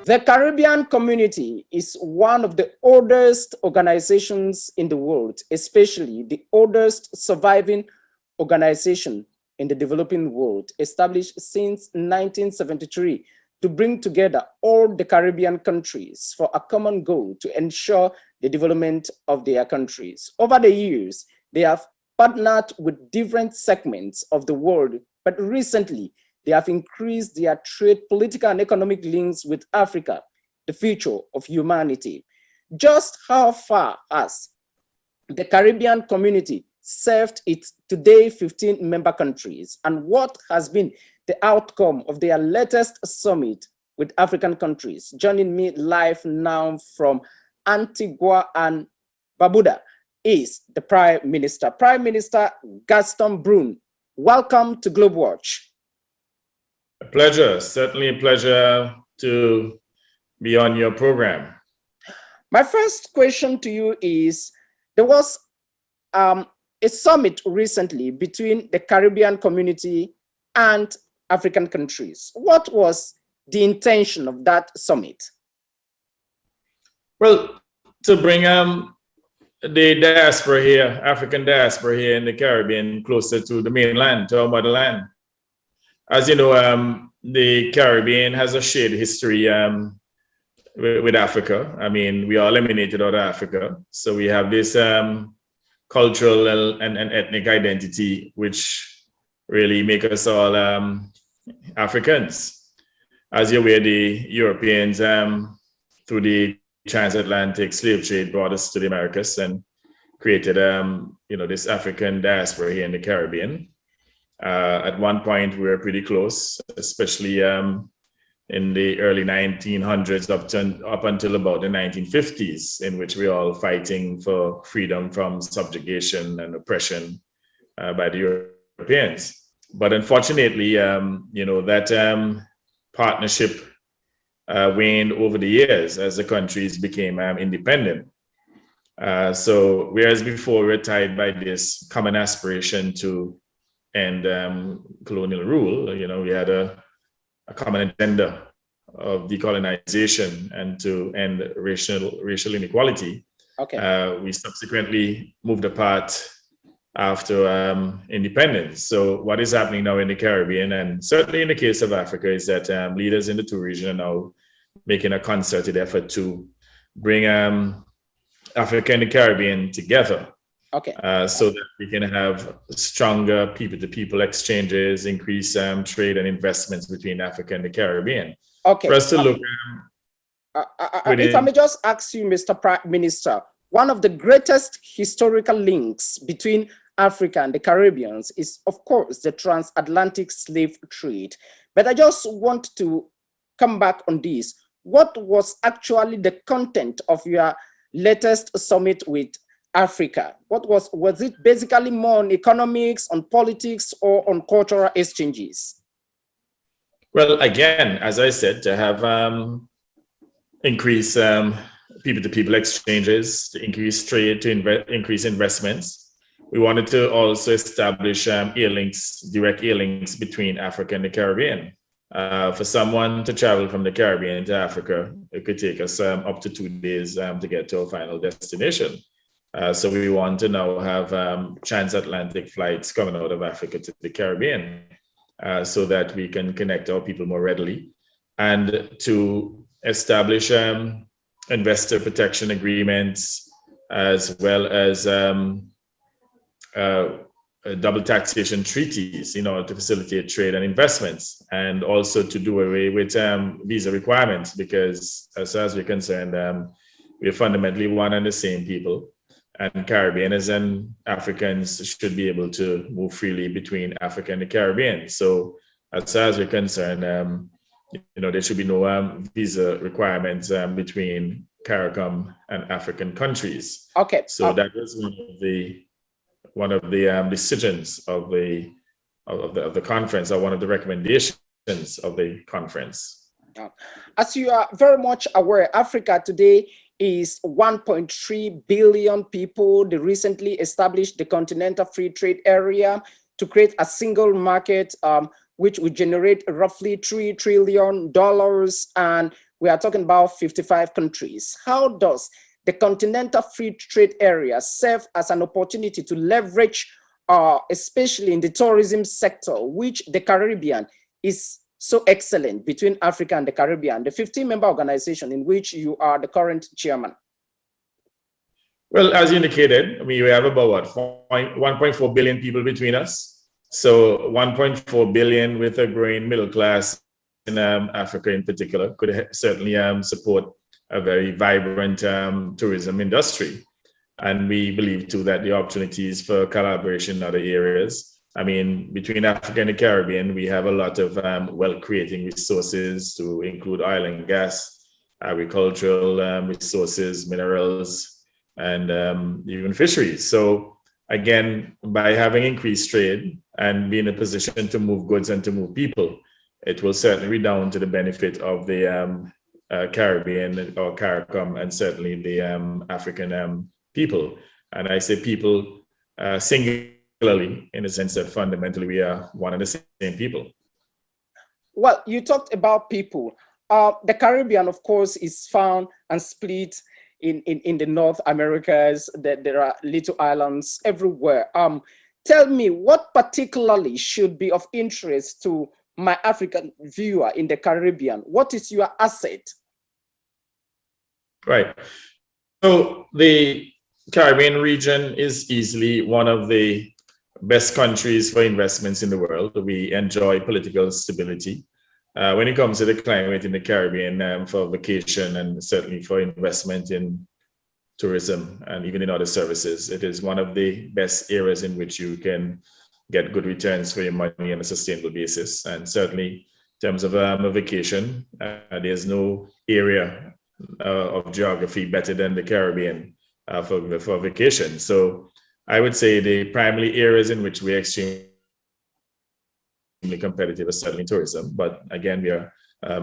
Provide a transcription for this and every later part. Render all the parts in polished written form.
The Caribbean Community is one of the oldest organizations in the world, especially the oldest surviving organization in the developing world, established since 1973 to bring together all the Caribbean countries for a common goal to ensure the development of their countries. Over the years, they have partnered with different segments of the world, but recently, they have increased their trade, political, and economic links with Africa, the future of humanity. Just how far has the Caribbean Community served its today 15 member countries, and what has been the outcome of their latest summit with African countries? Joining me live now from Antigua and Barbuda is the Prime Minister. Prime Minister Gaston Browne, welcome to GLOBEWATCH. A pleasure, certainly a pleasure to be on your program. My first question to you is, there was a summit recently between the Caribbean Community and African countries. What was the intention of that summit? Well, to bring the diaspora here, African diaspora here in the Caribbean, closer to the mainland, to our motherland. As you know, the Caribbean has a shared history with Africa. I mean, we are eliminated out of Africa. So we have this cultural and ethnic identity, which really make us all Africans. As you're aware, the Europeans, through the transatlantic slave trade, brought us to the Americas and created, this African diaspora here in the Caribbean. At one point, we were pretty close, especially in the early 1900s up until about the 1950s, in which we were all fighting for freedom from subjugation and oppression by the Europeans. But unfortunately, that partnership waned over the years as the countries became independent. So whereas before we were tied by this common aspiration to end colonial rule, we had a common agenda of decolonization and to end racial inequality. Okay. We subsequently moved apart after independence. So what is happening now in the Caribbean, and certainly in the case of Africa, is that leaders in the two regions are now making a concerted effort to bring Africa and the Caribbean together. Okay. So that we can have stronger people-to-people exchanges, increase trade and investments between Africa and the Caribbean. Okay. For us to look if I may just ask you, Mr. Prime Minister, one of the greatest historical links between Africa and the Caribbean is, of course, the transatlantic slave trade. But I just want to come back on this. What was actually the content of your latest summit with Africa? What was it basically more on economics, on politics, or on cultural exchanges? Well, again, as I said, to have increase people-to-people exchanges, to increase trade, to increase investments. We wanted to also establish direct air links between Africa and the Caribbean. For someone to travel from the Caribbean to Africa, it could take us up to 2 days to get to our final destination. So we want to now have transatlantic flights coming out of Africa to the Caribbean so that we can connect our people more readily, and to establish investor protection agreements, as well as double taxation treaties in order to facilitate trade and investments, and also to do away with visa requirements, because as far as we're concerned, we're fundamentally one and the same people. And Caribbeans and Africans should be able to move freely between Africa and the Caribbean. So as far as we're concerned, there should be no visa requirements between CARICOM and African countries. Okay. So that was one of the decisions of the conference, or one of the recommendations of the conference. As you are very much aware, Africa today is 1.3 billion people. They recently established the Continental Free Trade Area to create a single market, which would generate roughly $3 trillion, and we are talking about 55 countries. How does the Continental Free Trade Area serve as an opportunity to leverage, especially in the tourism sector, which the Caribbean is so excellent between Africa and the Caribbean, the 15-member organization in which you are the current chairman? Well, as you indicated, we have about 1.4 billion people between us. So 1.4 billion with a growing middle class in Africa in particular could certainly support a very vibrant tourism industry. And we believe too that the opportunities for collaboration in other areas, I mean, between Africa and the Caribbean, we have a lot of wealth-creating resources to include oil and gas, agricultural resources, minerals, and even fisheries. So again, by having increased trade and being in a position to move goods and to move people, it will certainly redound to the benefit of the Caribbean or CARICOM and certainly the African people. And I say people singularly in the sense that fundamentally we are one and the same people. Well, you talked about people. The Caribbean, of course, is found and split in the North Americas. There are little islands everywhere. Tell me, what particularly should be of interest to my African viewer in the Caribbean? What is your asset? Right. So the Caribbean region is easily one of the best countries for investments in the world. We enjoy political stability. When it comes to the climate in the Caribbean, for vacation and certainly for investment in tourism and even in other services, it is one of the best areas in which you can get good returns for your money on a sustainable basis. And certainly in terms of a vacation, there's no area of geography better than the Caribbean for vacation. So I would say the primary areas in which we're extremely competitive is certainly tourism, but again, we are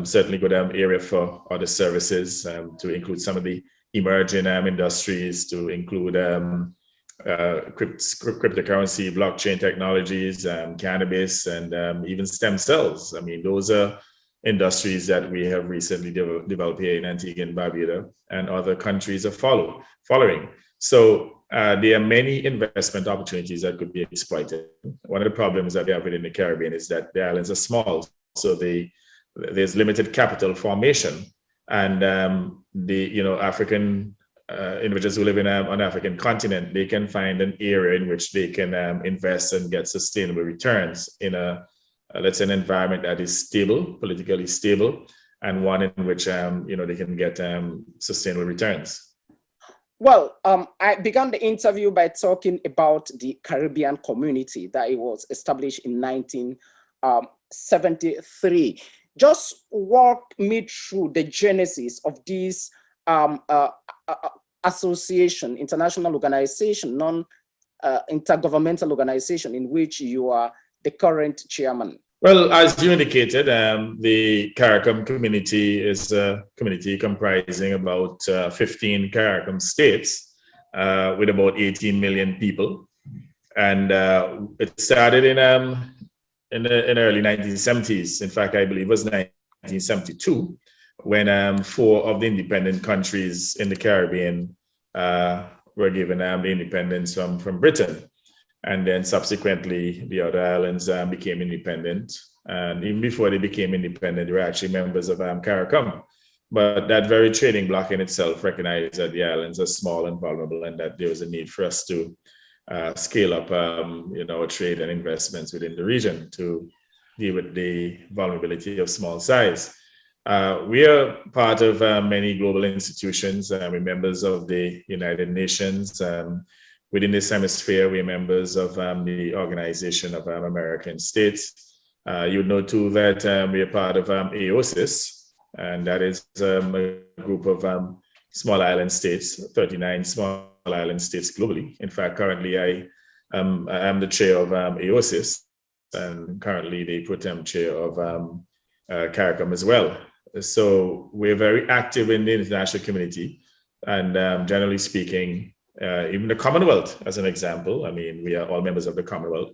certainly good area for other services to include some of the emerging industries, to include cryptocurrency, blockchain technologies, cannabis, and even stem cells. I mean, those are industries that we have recently developed here in Antigua and Barbuda, and other countries are following. So there are many investment opportunities that could be exploited. One of the problems that we have within the Caribbean is that the islands are small, so there's limited capital formation, and African individuals who live on the African continent, they can find an area in which they can invest and get sustainable returns in let's say an environment that is stable, politically stable, and one in which they can get sustainable returns. Well, I began the interview by talking about the Caribbean community, that it was established in 1973. Just walk me through the genesis of this association, international organization, non-intergovernmental organization in which you are the current chairman. Well, as you indicated, the CARICOM community is a community comprising about 15 CARICOM states with about 18 million people. And it started in the early 1970s. In fact, I believe it was 1972 when 4 of the independent countries in the Caribbean were given the independence from Britain. And then subsequently, the other islands became independent. And even before they became independent, they were actually members of CARICOM. But that very trading bloc in itself recognized that the islands are small and vulnerable, and that there was a need for us to scale up, trade and investments within the region to deal with the vulnerability of small size. We are part of many global institutions. We're members of the United Nations. Within this hemisphere, we're members of the Organization of American States. You know too that we are part of AOSIS, and that is a group of small island states, 39 small island states globally. In fact, currently I am the chair of AOSIS, and currently the pro-tem chair of CARICOM as well. So we're very active in the international community, and generally speaking, even the Commonwealth, as an example. I mean, we are all members of the Commonwealth.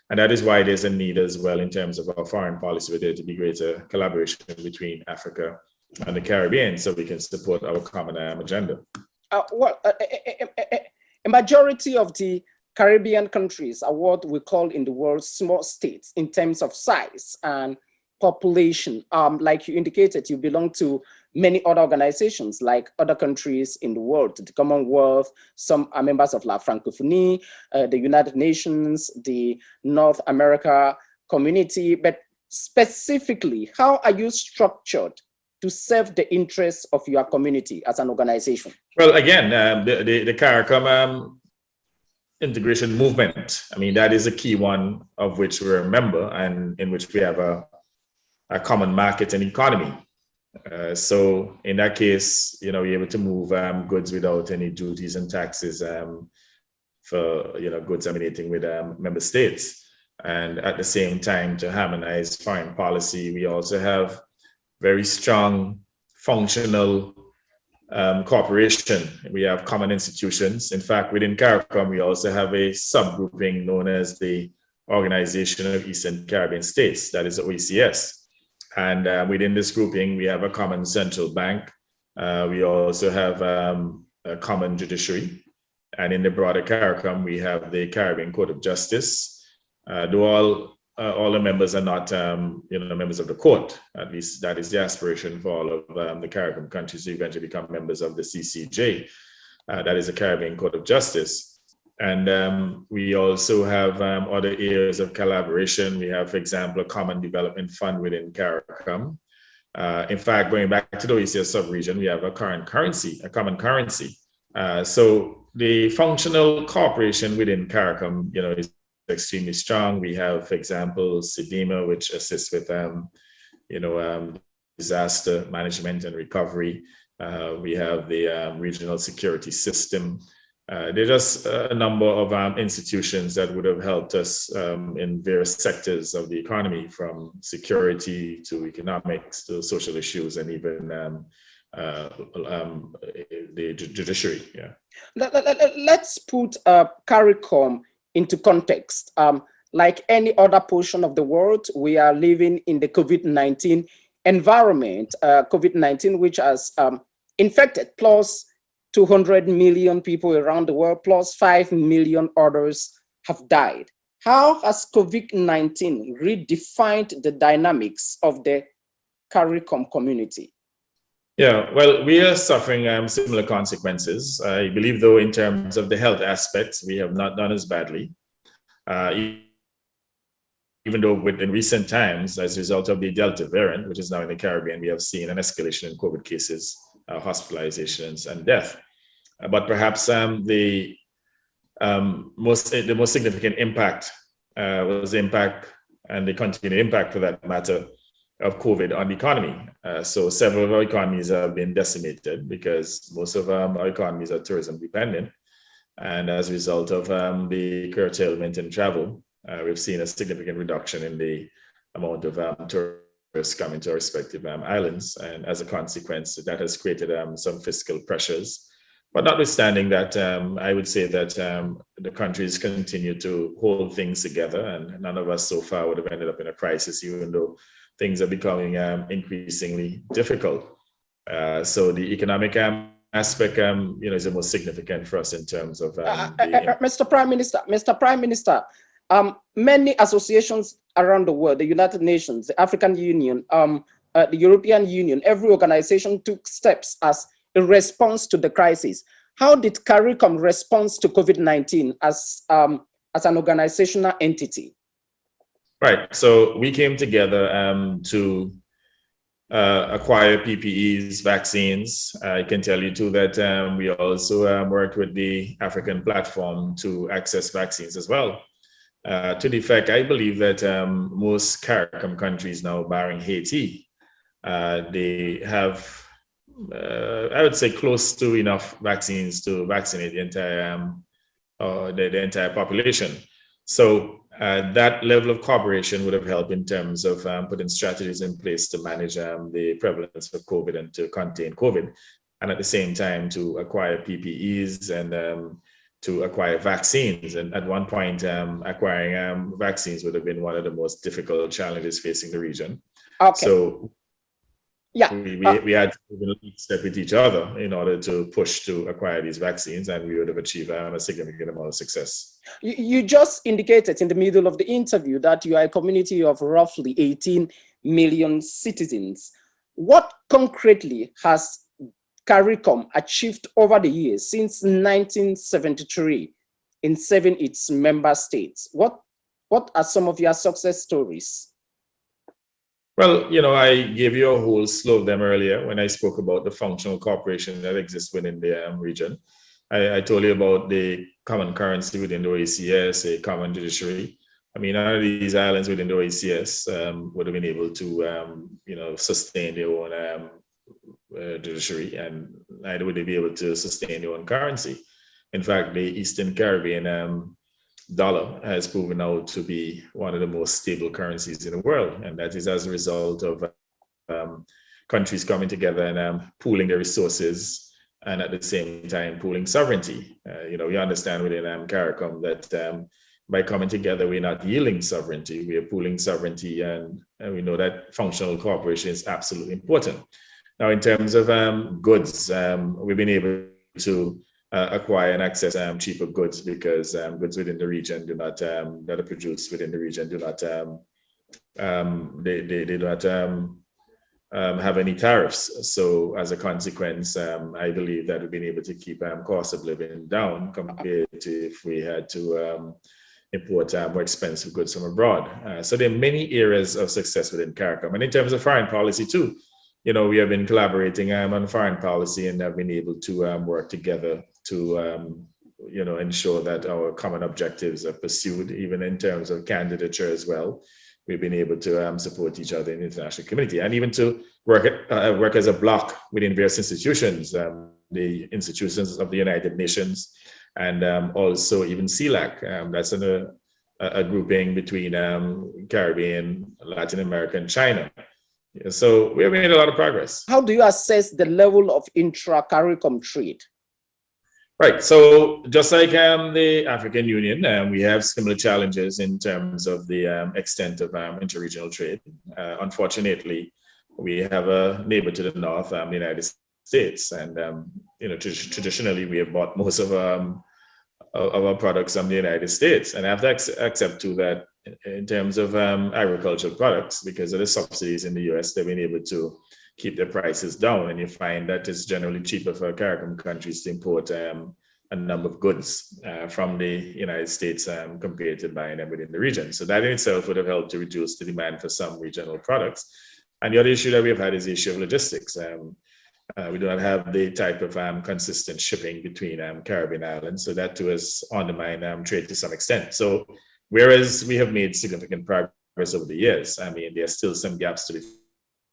And that is why there's a need as well in terms of our foreign policy, where there to be greater collaboration between Africa and the Caribbean, so we can support our common agenda. A majority of the Caribbean countries are what we call in the world small states in terms of size and population. Like you indicated, you belong to many other organizations like other countries in the world, the Commonwealth, some are members of La Francophonie, the United Nations, the North America community, but specifically, how are you structured to serve the interests of your community as an organization? Well, again, the CARICOM integration movement, I mean, that is a key one of which we're a member and in which we have a common market and economy. So in that case, you know, we're able to move goods without any duties and taxes for, you know, goods emanating with member states. And at the same time, to harmonize foreign policy, we also have very strong functional cooperation. We have common institutions. In fact, within CARICOM, we also have a subgrouping known as the Organization of Eastern Caribbean States, that is OECS. And within this grouping, we have a common central bank. We also have a common judiciary. And in the broader CARICOM, we have the Caribbean Court of Justice. Though all the members are not, you know, members of the court. At least that is the aspiration for all of the Caribbean countries to eventually become members of the CCJ. That is the Caribbean Court of Justice. And we also have other areas of collaboration. We have, for example, a common development fund within CARICOM. In fact, going back to the OECD sub-region, we have a common currency. So the functional cooperation within CARICOM, you know, is extremely strong. We have, for example, SEDIMA, which assists with, you know, disaster management and recovery. We have the regional security system. There's just a number of institutions that would have helped us in various sectors of the economy, from security to economics to social issues, and even the judiciary. Yeah. Let's put CARICOM into context. Like any other portion of the world, we are living in the COVID-19 environment, COVID-19, which has infected plus 200 million people around the world, plus 5 million others have died. How has COVID-19 redefined the dynamics of the CARICOM community? Yeah, well, we are suffering similar consequences. I believe, though, in terms of the health aspects, we have not done as badly. Even though in recent times, as a result of the Delta variant, which is now in the Caribbean, we have seen an escalation in COVID cases, hospitalizations, and death. But perhaps the most significant impact was the impact, and the continued impact for that matter, of COVID on the economy. So several of our economies have been decimated because most of our economies are tourism dependent. And as a result of the curtailment in travel, we've seen a significant reduction in the amount of tourists coming to our respective islands. And as a consequence, that has created some fiscal pressures. But notwithstanding that, I would say that the countries continue to hold things together, and none of us so far would have ended up in a crisis, even though things are becoming increasingly difficult. So the economic aspect, you know, is the most significant for us in terms of. Mr. Prime Minister, many associations around the world, the United Nations, the African Union, the European Union, every organization took steps as a response to the crisis. How did CARICOM respond to COVID-19 as an organizational entity? Right. So we came together to acquire PPEs, vaccines. I can tell you too that we also worked with the African platform to access vaccines as well. To the effect, I believe that most CARICOM countries now, barring Haiti, they have, I would say, close to enough vaccines to vaccinate the entire population. So that level of cooperation would have helped in terms of putting strategies in place to manage the prevalence of COVID and to contain COVID, and at the same time to acquire PPEs and to acquire vaccines. And at one point, acquiring vaccines would have been one of the most difficult challenges facing the region. Okay. So, Yeah. We had to step with each other in order to push to acquire these vaccines, and we would have achieved a significant amount of success. You just indicated in the middle of the interview that you are a community of roughly 18 million citizens. What concretely has CARICOM achieved over the years since 1973 in serving its member states? What are some of your success stories? Well, I gave you a whole slew of them earlier when I spoke about the functional cooperation that exists within the region. I told you about the common currency within the OECS, a common judiciary. I mean, none of these islands within the OECS would have been able to, sustain their own judiciary, and neither would they be able to sustain their own currency. In fact, the Eastern Caribbean dollar has proven out to be one of the most stable currencies in the world, and that is as a result of countries coming together and pooling their resources, and at the same time pooling sovereignty. We understand within CARICOM that by coming together, we're not yielding sovereignty, we are pooling sovereignty, and we know that functional cooperation is absolutely important. Now, in terms of goods, we've been able to acquire and access cheaper goods because goods within the region do not, that are produced within the region do not, they do not have any tariffs. So as a consequence, I believe that we've been able to keep cost of living down compared to if we had to import more expensive goods from abroad. So there are many areas of success within CARICOM. And in terms of foreign policy too, we have been collaborating on foreign policy and have been able to work together to, ensure that our common objectives are pursued, even in terms of candidature as well. We've been able to support each other in the international community, and even to work as a bloc within various institutions, the institutions of the United Nations, and also even CELAC. That's a grouping between Caribbean, Latin America, and China. So we have made a lot of progress. How do you assess the level of intra-CARICOM trade? Right. So just like the African Union, we have similar challenges in terms of the extent of interregional trade. Unfortunately, we have a neighbor to the north, the United States, and traditionally we have bought most of our products from the United States, and I have to accept too that in terms of agricultural products, because of the subsidies in the US, they've been able to keep their prices down, and you find that it's generally cheaper for CARICOM countries to import a number of goods from the United States compared to buying them within the region. So that in itself would have helped to reduce the demand for some regional products. And the other issue that we've had is the issue of logistics. We do not have the type of consistent shipping between Caribbean islands, so that too has undermined trade to some extent. So whereas we have made significant progress over the years, I mean, there are still some gaps to be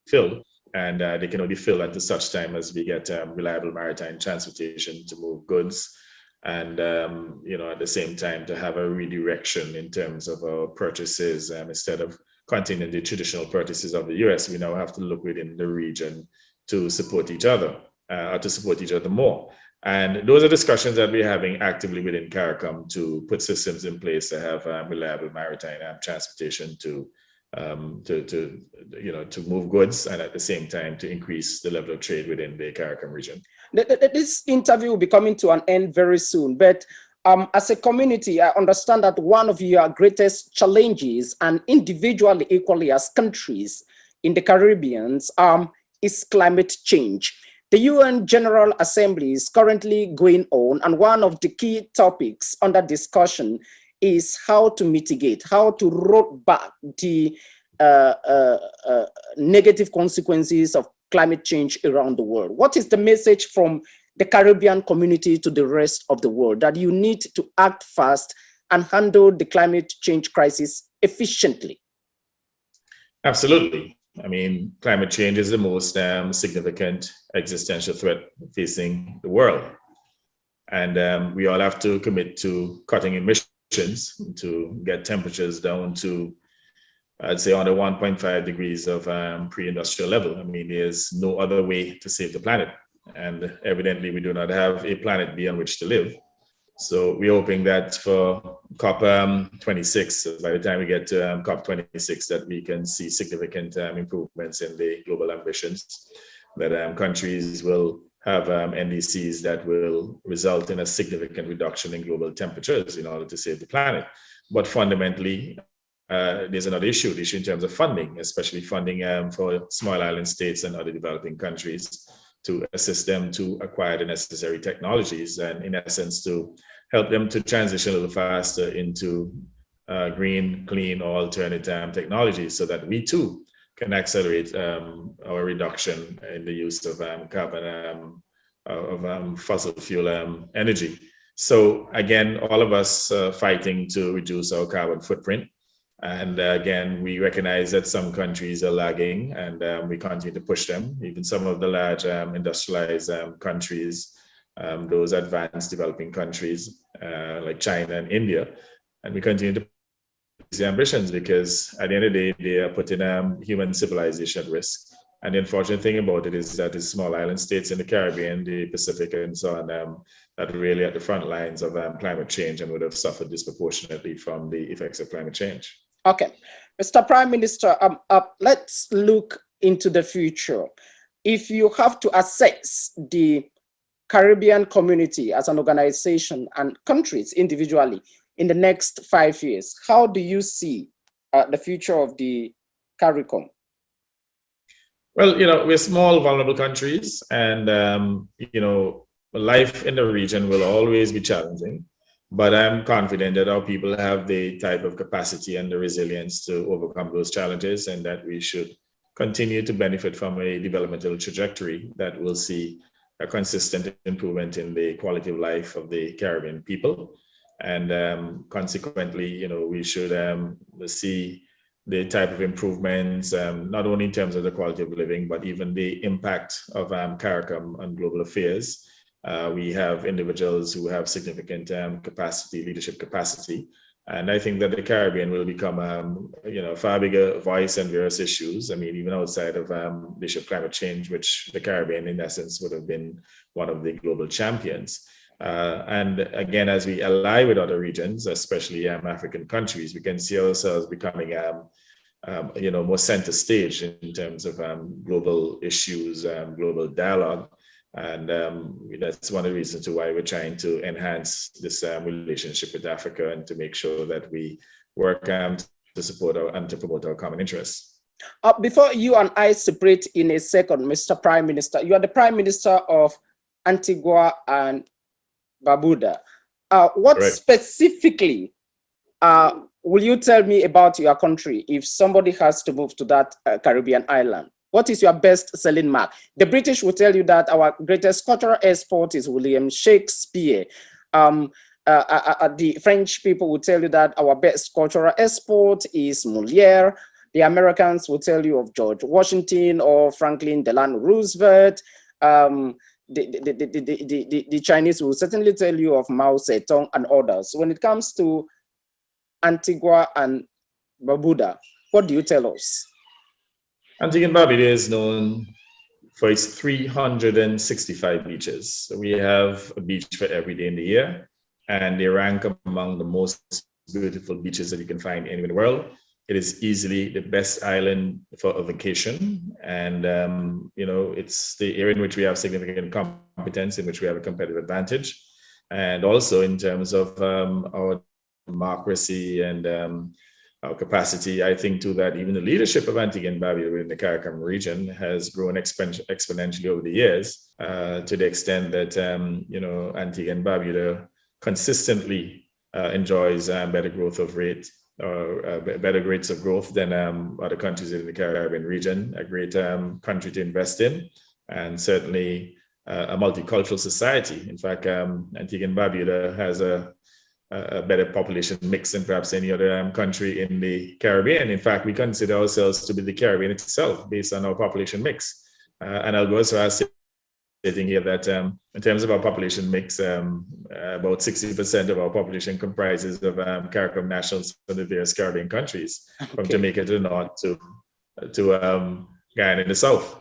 filled, and they can only be filled at such time as we get reliable maritime transportation to move goods, and at the same time to have a redirection in terms of our purchases. Instead of continuing the traditional purchases of the US, we now have to look within the region to support each other, or to support each other more. And those are discussions that we're having actively within CARICOM to put systems in place to have reliable maritime transportation to move goods, and at the same time to increase the level of trade within the CARICOM region. This interview will be coming to an end very soon, but as a community, I understand that one of your greatest challenges, and individually equally as countries in the Caribbean, is climate change. The UN General Assembly is currently going on, and one of the key topics under discussion is how to mitigate, how to roll back the negative consequences of climate change around the world. What is the message from the Caribbean community to the rest of the world? That you need to act fast and handle the climate change crisis efficiently? Absolutely. I mean, climate change is the most significant existential threat facing the world. And we all have to commit to cutting emissions to get temperatures down to, I'd say, under 1.5 degrees of pre-industrial level. I mean, there's no other way to save the planet. And evidently, we do not have a planet B on which to live. So we're hoping that for COP 26. So by the time we get to COP 26, that we can see significant improvements in the global ambitions, that countries will have NDCs that will result in a significant reduction in global temperatures in order to save the planet. But fundamentally, there's another issue, the issue in terms of funding, especially funding for small island states and other developing countries to assist them to acquire the necessary technologies and, in essence, to help them to transition a little faster into green, clean, or alternate technologies, so that we too can accelerate our reduction in the use of carbon, of fossil fuel energy. So again, all of us fighting to reduce our carbon footprint. And again, we recognize that some countries are lagging, and we continue to push them. Even some of the large industrialized countries, those advanced developing countries like China and India, and we continue to push the ambitions, because at the end of the day, they are putting human civilization at risk. And the unfortunate thing about it is that the small island states in the Caribbean, the Pacific, and so on, that are really at the front lines of climate change and would have suffered disproportionately from the effects of climate change. Okay, Mr. Prime Minister, let's look into the future. If you have to assess the Caribbean community as an organization and countries individually in the next 5 years, how do you see the future of the CARICOM? Well, we're small, vulnerable countries, and, life in the region will always be challenging. But I'm confident that our people have the type of capacity and the resilience to overcome those challenges, and that we should continue to benefit from a developmental trajectory that will see a consistent improvement in the quality of life of the Caribbean people. And consequently, we should see the type of improvements, not only in terms of the quality of living, but even the impact of CARICOM on global affairs. We have individuals who have significant capacity, leadership capacity. And I think that the Caribbean will become, a far bigger voice on various issues. I mean, even outside of the issue of climate change, which the Caribbean, in essence, would have been one of the global champions. And again, as we ally with other regions, especially African countries, we can see ourselves becoming, more center stage in terms of global issues, global dialogue. And that's one of the reasons why we're trying to enhance this relationship with Africa, and to make sure that we work to support and to promote our common interests. Before you and I separate in a second, Mr. Prime Minister, you are the Prime Minister of Antigua and Barbuda. What Correct. Specifically will you tell me about your country if somebody has to move to that Caribbean island? What is your best selling mark? The British will tell you that our greatest cultural export is William Shakespeare. The French people will tell you that our best cultural export is Molière. The Americans will tell you of George Washington or Franklin Delano Roosevelt. The Chinese will certainly tell you of Mao Zedong and others. When it comes to Antigua and Barbuda, what do you tell us? Antigua and Barbuda is known for its 365 beaches. So we have a beach for every day in the year, and they rank among the most beautiful beaches that you can find anywhere in the world. It is easily the best island for a vacation, and it's the area in which we have significant competence, in which we have a competitive advantage, and also in terms of our democracy and our capacity. I think too that even the leadership of Antigua and Barbuda in the CARICOM region has grown exponentially over the years, to the extent that Antigua and Barbuda consistently enjoys better growth of rate, or better rates of growth than other countries in the Caribbean region. A great country to invest in, and certainly a multicultural society. In fact, Antigua and Barbuda has a better population mix than perhaps any other country in the Caribbean. In fact, we consider ourselves to be the Caribbean itself based on our population mix. And I'll go as far as stating here that in terms of our population mix, about 60% of our population comprises of CARICOM nationals from the various Caribbean countries, from Jamaica to the north to Guyana in the south.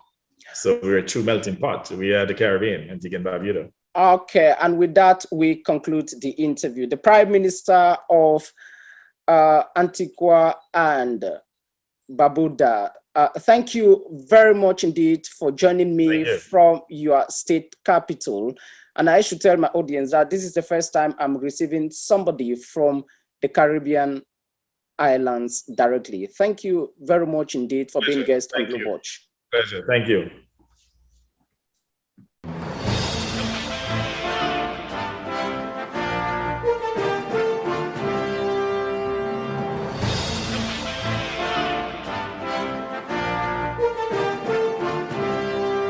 So we're a true melting pot. We are the Caribbean, Antigua and Barbuda. Okay, and with that, we conclude the interview. The Prime Minister of Antigua and Barbuda, thank you very much indeed for joining me from your state capital. And I should tell my audience that this is the first time I'm receiving somebody from the Caribbean islands directly. Thank you very much indeed for being guest on GLOBEWATCH. Pleasure. Thank you.